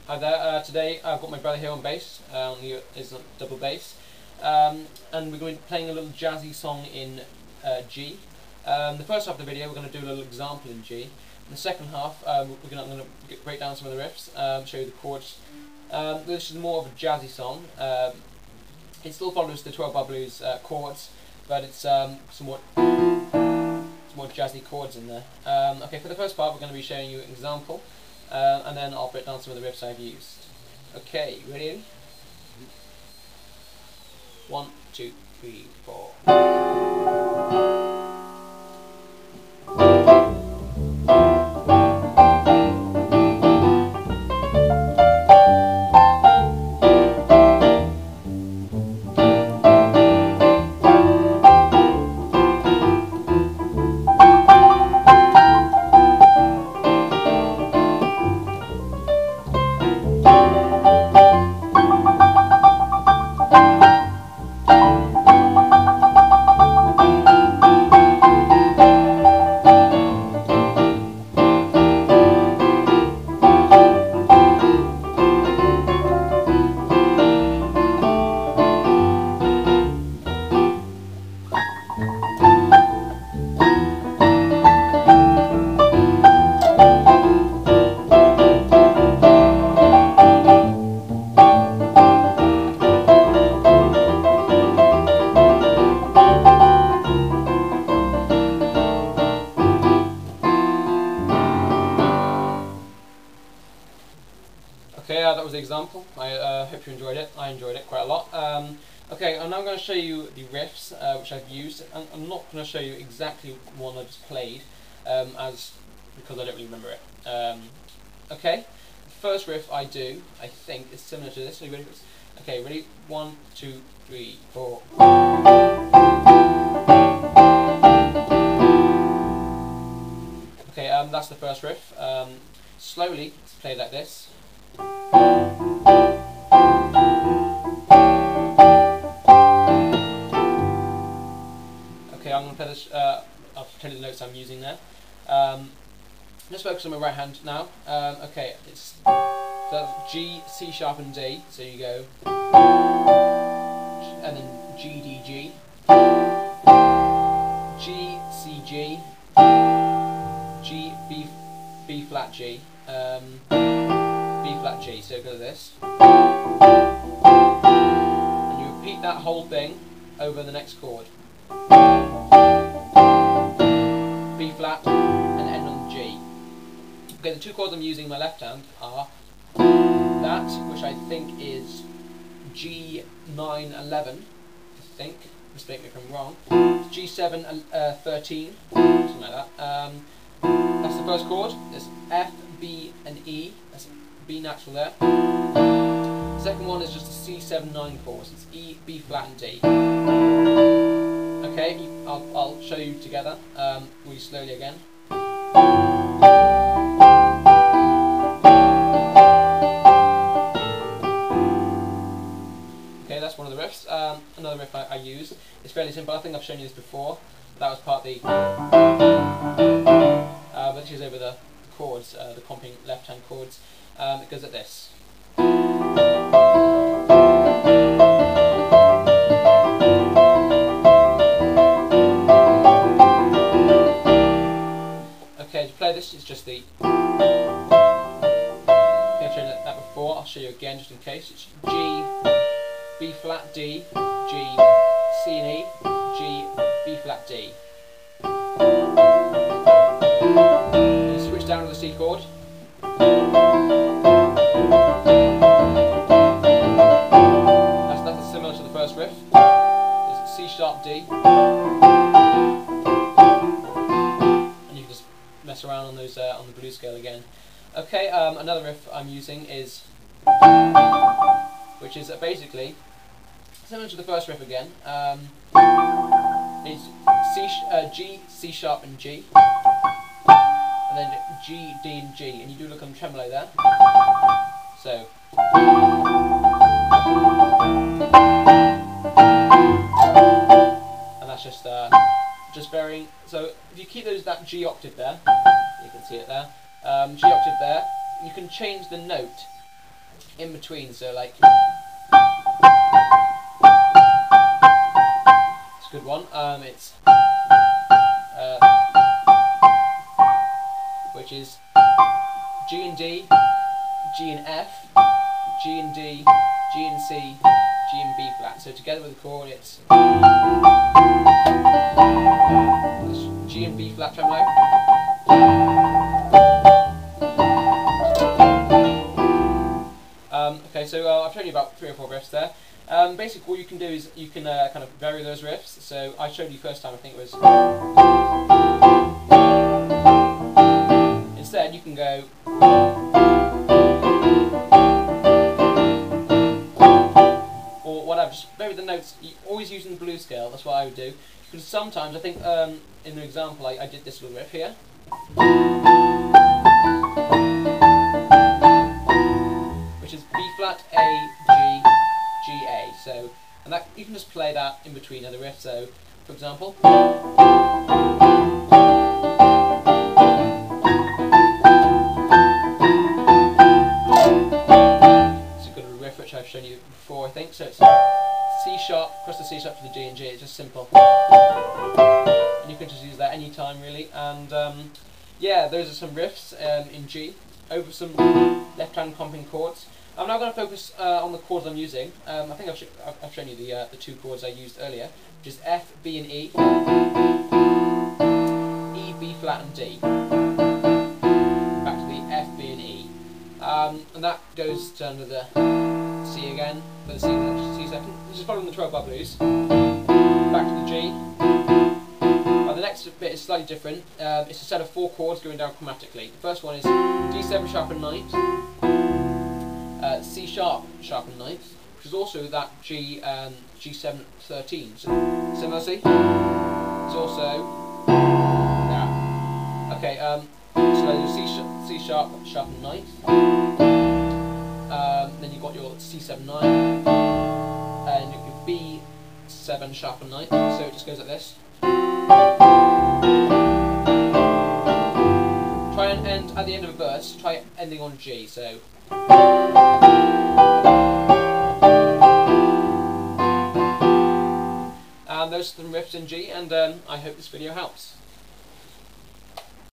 Hi there, today I've got my brother here on bass, is a double bass, and we're going to be playing a little jazzy song in G. The first half of the video we're going to do a little example in G. In the second half I'm going to break down some of the riffs, show you the chords. This is more of a jazzy song. It still follows the 12-bar blues chords, but it's some more jazzy chords in there. Okay, for the first part we're going to be showing you an example. And then I'll break down some of the riffs I've used. Okay, ready? 1, 2, 3, 4. Okay, that was the example. I hope you enjoyed it. I enjoyed it quite a lot. Okay, I'm now going to show you the riffs which I've used. I'm not going to show you exactly one I just played, because I don't really remember it. Okay, the first riff I do, I think, is similar to this. Are you ready for this? Okay, ready? 1, 2, 3, 4. Okay, that's the first riff. Slowly, let's play like this. Okay, I'm going to play this, I'll tell you the notes I'm using there. Let's focus on my right hand now. Okay, it's G, C sharp and D, so you go, and then G, D, G, G, C, G, G, B flat, G, B flat, G, so go to this. And you repeat that whole thing over the next chord. B flat and end on G. Okay, the two chords I'm using in my left hand are that, which I think is G911, I think, mistake me if I'm wrong. It's G713, something like that. That's the first chord. There's F, B and E. That's B natural there. The second one is just a C7-9 chord. It's E, B flat and D. Okay, I'll show you together, really slowly again. Okay, that's one of the riffs. Another riff I use. It's fairly simple. I think I've shown you this before. That was part of the but this is over the chords, the comping left-hand chords. It goes like this. Okay, to play this, it's just the. I've shown that before. I'll show you again just in case. It's G, B flat, D, G, C and E, G, B flat, D. You switch down to the C chord. That's similar to the first riff. There's C sharp, D. And you can just mess around on those on the blues scale again. Okay, another riff I'm using is, which is basically similar to the first riff again. It's G, C sharp and G, and then G, D and G, and you do look on tremolo there. So, and that's just varying. So if you keep that G octave there, you can see it there. G octave there. You can change the note in between. So like, it's a good one. It's which is G and D, G and F, G and D, G and C, G and B flat. So together with the chord, it's G and B flat tremolo. Okay, so I've shown you about 3 or 4 riffs there. Basically, all you can do is you can kind of vary those riffs. So I showed you first time, I think it was. Instead, you can go. Or whatever, just vary the notes. Always using the blues scale, that's what I would do. Because sometimes, I think in the example, I did this little riff here. Which is B flat, A, G, G, A. So, and that you can just play that in between other riffs. So, for example, it's a good little riff which I've shown you before, I think. So it's C sharp across the C sharp to the G and G. It's just simple, and you can just use that any time really. And yeah, those are some riffs in G over some left-hand comping chords. I'm now going to focus on the chords I'm using. I think I've shown you the 2 chords I used earlier, which is F, B and E, E, B flat and D. Back to the F, B and E. And that goes down to the C again, for the C second. This is following the 12-bar blues. Back to the G. The next bit is slightly different. It's a set of 4 chords going down chromatically. The first one is D7 sharp and ninth, C sharp sharp and ninth, which is also that G G7 13. So, similar C. It's also yeah. Okay. So C sharp sharp and ninth. Then you've got your C7 9 and your B7 sharp and ninth. So it just goes like this. Try and end at the end of a verse. Try ending on G. So. And those are some riffs in G, and I hope this video helps.